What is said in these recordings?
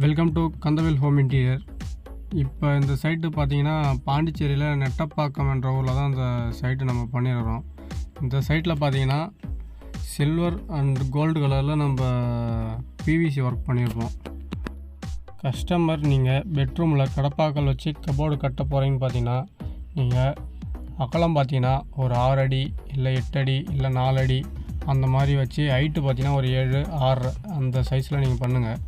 Welcome to Kandavel home interior. இப்போ இந்த site பார்த்தீங்கன்னா பாண்டிச்சேரியில் நெட்டப்பாக்கம் என்ற ஊரில் தான் இந்த சைட்டு நம்ம பண்ணிடுறோம். இந்த சைட்டில் பார்த்தீங்கன்னா சில்வர் அண்ட் கோல்டு கலரில் நம்ம பிவிசி ஒர்க் பண்ணியிருப்போம். கஸ்டமர் நீங்கள் பெட்ரூமில் கடப்பாக்கல் வச்சு கபோர்டு கட்ட போகிறீங்கன்னு பார்த்தீங்கன்னா நீங்கள் அகலம் பார்த்தீங்கன்னா ஒரு 6 அடி இல்லை 8 அடி இல்லை 4 அடி அந்த மாதிரி வச்சு ஹைட்டு பார்த்தீங்கன்னா ஒரு 7, 6 அந்த சைஸில் நீங்கள் பண்ணுங்கள்.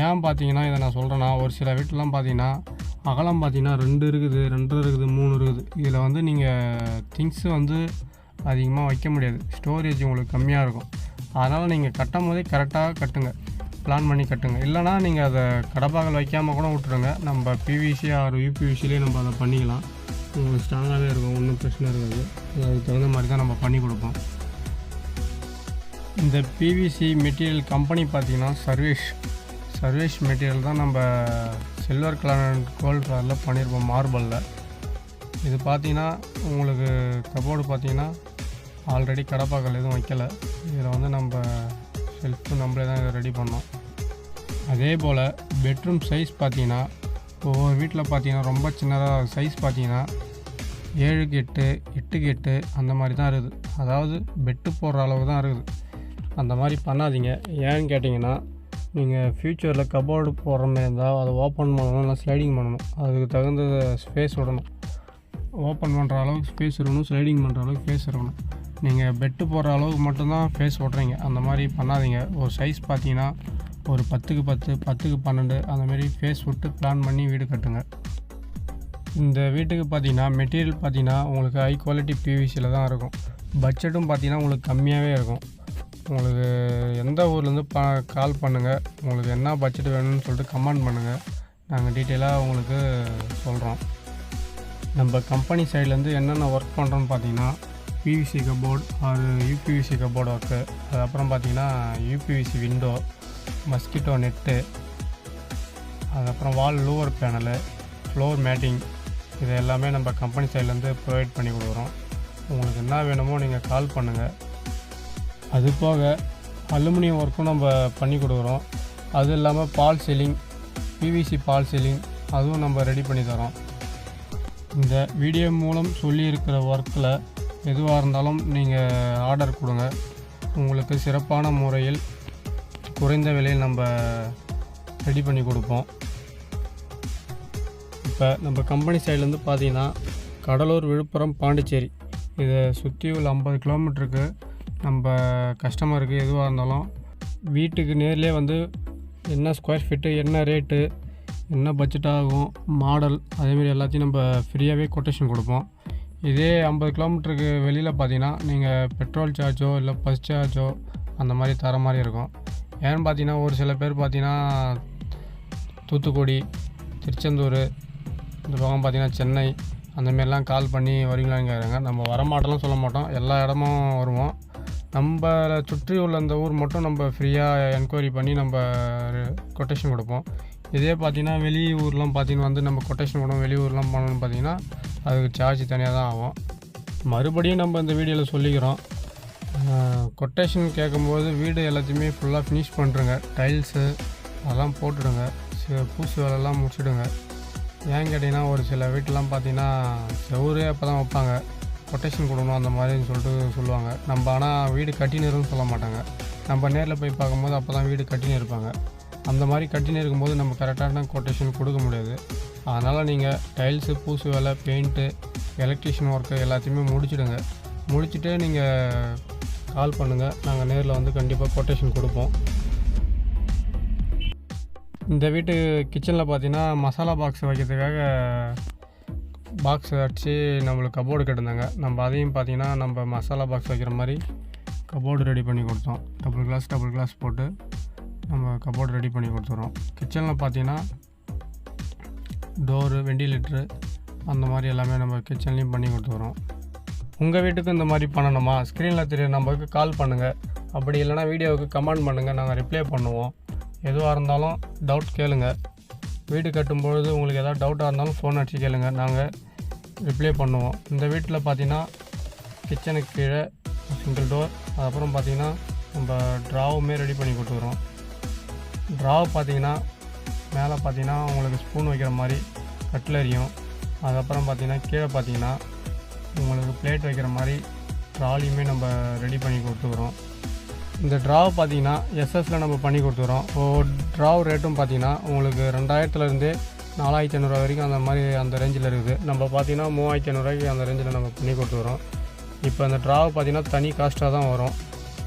ஏன் பார்த்தீங்கன்னா இதை நான் சொல்கிறேன்னா, ஒரு சில வீட்டிலலாம் பார்த்தீங்கன்னா அகலம் பார்த்தீங்கன்னா 2 இருக்குது, 2 இருக்குது, 3 இருக்குது. இதில் வந்து நீங்கள் திங்ஸு வந்து அதிகமாக வைக்க முடியாது, ஸ்டோரேஜ் உங்களுக்கு கம்மியாக இருக்கும். அதனால் நீங்கள் கட்டும் போதே கரெக்டாக கட்டுங்க, பிளான் பண்ணி கட்டுங்க. இல்லைனா நீங்கள் அதை கடப்பாக்கல் வைக்காமல் கூட விட்டுருங்க. நம்ம பிவிசி ஆர் யூபிவிசிலே நம்ம அதை பண்ணிக்கலாம். உங்களுக்கு ஸ்ட்ராங்காகவே இருக்கும், ஒன்றும் பிரச்சனை இருக்காது. அதுக்கு தகுந்த மாதிரி தான் நம்ம பண்ணி கொடுப்போம். இந்த பிவிசி மெட்டீரியல் கம்பெனி பார்த்திங்கன்னா சர்வேஷ் மெட்டீரியல் தான் நம்ம சில்வர் கலர் அண்ட் கோல்டு கலரில் பண்ணியிருப்போம், மார்பலில். இது பார்த்திங்கன்னா உங்களுக்கு கபோர்டு பார்த்திங்கன்னா ஆல்ரெடி கடப்பாக்கல் எதுவும் வைக்கலை. இதில் வந்து நம்ம ஷெல்ஃபு நம்மளே தான் இதை ரெடி பண்ணோம். அதே போல் பெட்ரூம் சைஸ் பார்த்திங்கன்னா ஒவ்வொரு வீட்டில் பார்த்திங்கன்னா ரொம்ப சின்னதாக சைஸ் பார்த்திங்கன்னா 7க்கு 8, 8க்கு 8 அந்த மாதிரி தான் இருக்குது. அதாவது பெட்டு போடுற அளவு தான் இருக்குது. அந்த மாதிரி பண்ணாதீங்க. ஏன்னு கேட்டிங்கன்னா நீங்கள் ஃப்யூச்சரில் கபோர்டு போடுற மாதிரி இருந்தால் அதை ஓப்பன் பண்ணணும், இல்லை ஸ்லைடிங் பண்ணணும். அதுக்கு தகுந்த ஸ்பேஸ் விடணும். ஓப்பன் பண்ணுற அளவுக்கு ஸ்பேஸ் இருக்கணும், ஸ்லைடிங் பண்ணுற அளவுக்கு ஸ்பேஸ் இருக்கணும். நீங்கள் பெட்டு போடுற அளவுக்கு மட்டும்தான் ஸ்பேஸ் விட்றீங்க. அந்த மாதிரி பண்ணாதீங்க. ஒரு சைஸ் பார்த்தீங்கன்னா ஒரு 10க்கு 10, 10க்கு 12 அந்தமாரி ஸ்பேஸ் விட்டு பிளான் பண்ணி வீடு கட்டுங்க. இந்த வீட்டுக்கு பார்த்தீங்கன்னா மெட்டீரியல் பார்த்தீங்கன்னா உங்களுக்கு ஹை குவாலிட்டி பிவிசியில் தான் இருக்கும். பட்ஜெட்டும் பார்த்தீங்கன்னா உங்களுக்கு கம்மியாகவே இருக்கும். உங்களுக்கு எந்த ஊர்லேருந்து கால் பண்ணுங்கள், உங்களுக்கு என்ன பட்ஜெட் வேணும்னு சொல்லிட்டு கமெண்ட் பண்ணுங்கள். நாங்கள் டீட்டெயிலாக உங்களுக்கு சொல்கிறோம். நம்ம கம்பெனி சைட்லேருந்து என்னென்ன ஒர்க் பண்ணுறோன்னு பார்த்தீங்கன்னா PVC cupboard or UPVC cupboard work, அதுக்கப்புறம் பார்த்தீங்கன்னா யூபிவிசி விண்டோ, மஸ்கிட்டோ நெட்டு, அதுக்கப்புறம் wall louver panel, floor matting, இது எல்லாமே நம்ம கம்பெனி சைட்லேருந்து ப்ரொவைட் பண்ணி கொடுக்குறோம். உங்களுக்கு என்ன வேணுமோ நீங்கள் கால் பண்ணுங்கள். அது போக அலுமினியம் ஒர்க்கும் நம்ம பண்ணி கொடுக்குறோம். அது இல்லாமல் பால் சீலிங், பிவிசி பால் சீலிங் அதுவும் நம்ம ரெடி பண்ணி தரோம். இந்த வீடியோ மூலம் சொல்லியிருக்கிற ஒர்க்கில் எதுவாக இருந்தாலும் நீங்கள் ஆர்டர் கொடுங்க. உங்களுக்கு சிறப்பான முறையில் குறைந்த விலையில் நம்ம ரெடி பண்ணி கொடுப்போம். இப்போ நம்ம கம்பெனி சைட்லேருந்து பார்த்தீங்கன்னா கடலூர், விழுப்புரம், பாண்டிச்சேரி இதை சுற்றி உள்ள 50 கிலோமீட்டருக்கு நம்ம கஸ்டமருக்கு எதுவாக இருந்தாலும் வீட்டுக்கு நேர்லேயே வந்து என்ன ஸ்கொயர் ஃபீட்டு, என்ன ரேட்டு, என்ன பட்ஜெட் ஆகும், மாடல், அதேமாரி எல்லாத்தையும் நம்ம ஃப்ரீயாகவே கொட்டேஷன் கொடுப்போம். இதே 50 கிலோமீட்டருக்கு வெளியில் பார்த்தீங்கன்னா நீங்கள் பெட்ரோல் சார்ஜோ இல்லை பஸ் சார்ஜோ அந்த மாதிரி தர மாதிரி இருக்கும். ஏன்னு பார்த்தீங்கன்னா ஒரு சில பேர் பார்த்தீங்கன்னா தூத்துக்குடி, திருச்செந்தூர், இந்த பக்கம் பார்த்தீங்கன்னா சென்னை அந்தமாரிலாம் கால் பண்ணி வரீங்களான்னு கேட்குறாங்க. நம்ம வரமாட்டோம்லாம் சொல்ல மாட்டோம், எல்லா இடமும் வருவோம். நம்மளை சுற்றி உள்ள அந்த ஊர் மட்டும் நம்ம ஃப்ரீயாக என்கொயரி பண்ணி நம்ம கொட்டேஷன் கொடுப்போம். இதே பார்த்திங்கன்னா வெளியூர்லாம் பார்த்திங்கன்னா வந்து நம்ம கொட்டேஷன் கொடுப்போம். வெளியூர்லாம் பண்ணணும்னு பார்த்திங்கன்னா அதுக்கு சார்ஜ் தனியாக தான் ஆகும். மறுபடியும் நம்ம இந்த வீடியோவில் சொல்லிக்கிறோம், கொட்டேஷன் கேட்கும்போது வீடு எல்லாத்தையுமே ஃபுல்லாக ஃபினிஷ் பண்ணுறங்க. டைல்ஸு அதெல்லாம் போட்டுடுங்க, பூசு வேலைலாம் முடிச்சுடுங்க. ஏன்னு கேட்டிங்கன்னா ஒரு சில வீட்டெலாம் பார்த்திங்கன்னா செவரே அப்போ தான் வைப்பாங்க, கொட்டேஷன் கொடுக்கணும் அந்த மாதிரின்னு சொல்லிட்டு சொல்லுவாங்க. நம்ம ஆனால் வீடு கட்டினிருன்னு சொல்ல மாட்டாங்க. நம்ம நேரில் போய் பார்க்கும்போது அப்போ தான் வீடு கட்டினு இருப்பாங்க. அந்த மாதிரி கட்டினு இருக்கும்போது நம்ம கரெக்டான கொட்டேஷன் கொடுக்க முடியாது. அதனால் நீங்கள் டைல்ஸு, பூசு வேலை, பெயிண்ட்டு, எலக்ட்ரிஷியன் ஒர்க்கு எல்லாத்தையுமே முடிச்சுட்டு நீங்கள் கால் பண்ணுங்கள். நாங்கள் நேரில் வந்து கண்டிப்பாக கொட்டேஷன் கொடுப்போம். இந்த வீட்டு கிச்சனில் பார்த்தீங்கன்னா மசாலா பாக்ஸ் வைக்கிறதுக்காக பாக்ஸ் அடித்து நம்மளுக்கு கபோர்டு கேட்டிருந்தாங்க. நம்ம அதையும் பார்த்திங்கன்னா நம்ம மசாலா பாக்ஸ் வைக்கிற மாதிரி கபோர்டு ரெடி பண்ணி கொடுத்தோம். டபுள் கிளாஸ் போட்டு நம்ம கபோர்டு ரெடி பண்ணி கொடுத்துறோம். கிச்சனில் பார்த்திங்கன்னா டோரு, வெண்டிலேட்ரு அந்த மாதிரி எல்லாமே நம்ம கிச்சன்லேயும் பண்ணி கொடுத்துக்கிறோம். உங்கள் வீட்டுக்கு இந்த மாதிரி பண்ணணுமா, ஸ்க்ரீனில் தெரிய நம்பருக்கு கால் பண்ணுங்கள். அப்படி இல்லைனா வீடியோவுக்கு கமெண்ட் பண்ணுங்கள், நாங்கள் ரிப்ளை பண்ணுவோம். எதுவாக இருந்தாலும் டவுட் கேளுங்க. வீடு கட்டும்பொழுது உங்களுக்கு எதாவது டவுட்டாக இருந்தாலும் ஃபோன் அடித்து கேளுங்க, நாங்கள் ரிப்ளை பண்ணுவோம். இந்த வீட்டில் பார்த்தீங்கன்னா கிச்சனுக்கு கீழே சிங்கிள் டோர், அதுக்கப்புறம் பார்த்தீங்கன்னா நம்ம ட்ராவுமே ரெடி பண்ணி கொடுத்துக்குறோம். ட்ராவ் பார்த்தீங்கன்னா மேலே பார்த்தீங்கன்னா உங்களுக்கு ஸ்பூன் வைக்கிற மாதிரி கட்லரியும், அதுக்கப்புறம் பார்த்தீங்கன்னா கீழே பார்த்தீங்கன்னா உங்களுக்கு பிளேட் வைக்கிற மாதிரி ட்ராலியுமே நம்ம ரெடி பண்ணி கொடுத்துக்குறோம். இந்த ட்ராவை பார்த்தீங்கன்னா எஸ்எஸில் நம்ம பண்ணி கொடுத்துக்குறோம். ட்ராவ் ரேட்டும் பார்த்தீங்கன்னா உங்களுக்கு 2000 4500 வரைக்கும் அந்த மாதிரி அந்த ரேஞ்சில் இருக்குது. நம்ம பார்த்தீங்கன்னா 3500 அந்த ரேஞ்சில் நம்ம பண்ணி கொடுத்துக்குறோம். இப்போ அந்த ட்ராவை பார்த்தீங்கன்னா தனி காஸ்ட்டாக தான் வரும்.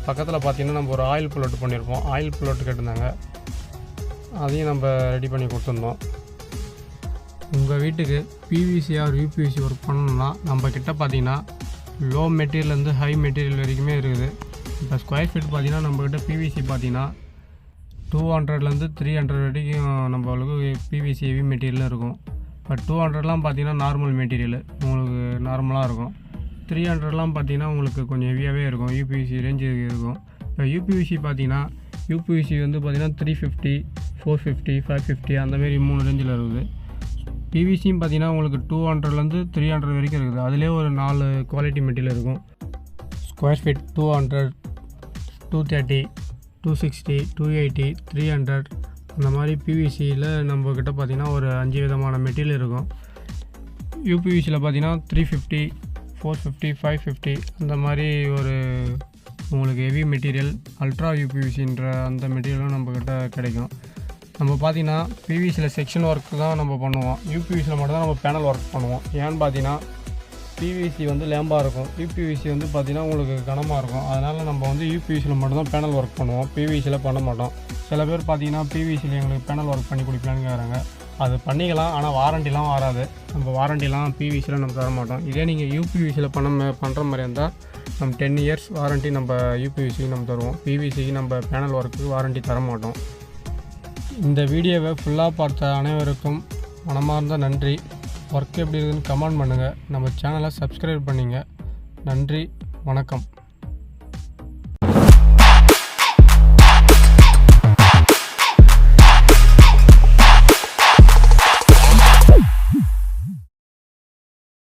பக்கத்தில் பார்த்தீங்கன்னா நம்ம ஒரு ஆயில் புல்லட் பண்ணியிருப்போம். ஆயில் புல்லட் கேட்டிருந்தாங்க, அதையும் நம்ம ரெடி பண்ணி கொடுத்துருந்தோம். உங்கள் வீட்டுக்கு பிவிசி ஆர் யூபிவிசி ஒர்க் பண்ணணும்னா நம்மக்கிட்ட பார்த்தீங்கன்னா லோ மெட்டீரியல்லேருந்து ஹை மெட்டீரியல் வரைக்குமே இருக்குது. இப்போ ஸ்கொயர் ஃபீட் பார்த்தீங்கன்னா நம்மக்கிட்ட பிவிசி பார்த்தீங்கன்னா 200 300 வரைக்கும் நம்மளுக்கு பிவிசி ஹெவி மெட்டீரியலும் இருக்கும். இப்போ 200 பார்த்தீங்கன்னா நார்மல் மெட்டீரியல் உங்களுக்கு நார்மலாக இருக்கும். 300 பார்த்தீங்கன்னா உங்களுக்கு கொஞ்சம் ஹெவியாகவே இருக்கும், யூபிவிசி ரேஞ்சு இருக்கும். இப்போ யூபிவிசி பார்த்தீங்கன்னா யூபிவிசி பார்த்தீங்கன்னா 350 450 550 அந்தமாரி 3 ரேஞ்சில் இருக்குது. பிவிசியும் பார்த்தீங்கன்னா உங்களுக்கு 200 300 வரைக்கும் இருக்குது. அதிலே ஒரு 4 குவாலிட்டி மெட்டீரியல் இருக்கும். ஸ்கொயர் ஃபீட் 200 230 260 280 300 அந்த மாதிரி பிவிசியில் நம்மக்கிட்ட பார்த்தீங்கன்னா ஒரு 5 விதமான மெட்டீரியல் இருக்கும். யூபிவிசியில் பார்த்தீங்கன்னா 350 450 550 அந்த மாதிரி ஒரு உங்களுக்கு ஹெவி மெட்டீரியல் அல்ட்ரா யூபிவிசின்ற அந்த மெட்டீரியலும் நம்மக்கிட்ட கிடைக்கும். நம்ம பார்த்தீங்கன்னா பிவிசியில் செக்ஷன் ஒர்க் தான் நம்ம பண்ணுவோம். யூபிவிசியில் மட்டும் தான் நம்ம பேனல் ஒர்க் பண்ணுவோம். ஏன்னு பார்த்தீங்கன்னா பிவிசி லேம்பாக இருக்கும், யூபிவிசி பார்த்தீங்கன்னா உங்களுக்கு கனமாக இருக்கும். அதனால் நம்ம யூபிவிசியில் மட்டும்தான் பேனல் ஒர்க் பண்ணுவோம், பிவிசியில் பண்ண மாட்டோம். சில பேர் பார்த்தீங்கன்னா பிவிசியில் எங்களுக்கு பேனல் ஒர்க் பண்ணி கொடுக்கலான்னு கேட்குறாங்க. அது பண்ணிக்கலாம், ஆனால் வாரண்டிலாம் வராது. நம்ம வாரண்டிலாம் பிவிசியில் நம்ம தர மாட்டோம். இதே நீங்கள் யூபிவிசியில் பண்ணுற மாதிரி இருந்தால் நம்ம 10 இயர்ஸ் வாரண்ட்டி நம்ம யூபிவிசிக்கு நம்ம தருவோம். பிவிசிக்கு நம்ம பேனல் ஒர்க்கு வாரண்ட்டி தர மாட்டோம். இந்த வீடியோவை ஃபுல்லாக பார்த்த அனைவருக்கும் மனமார்ந்த நன்றி. ஒர்க் எப்படி இருக்குதுன்னு கமெண்ட் பண்ணுங்கள். நம்ம சேனலை சப்ஸ்கிரைப் பண்ணிங்க. நன்றி, வணக்கம்.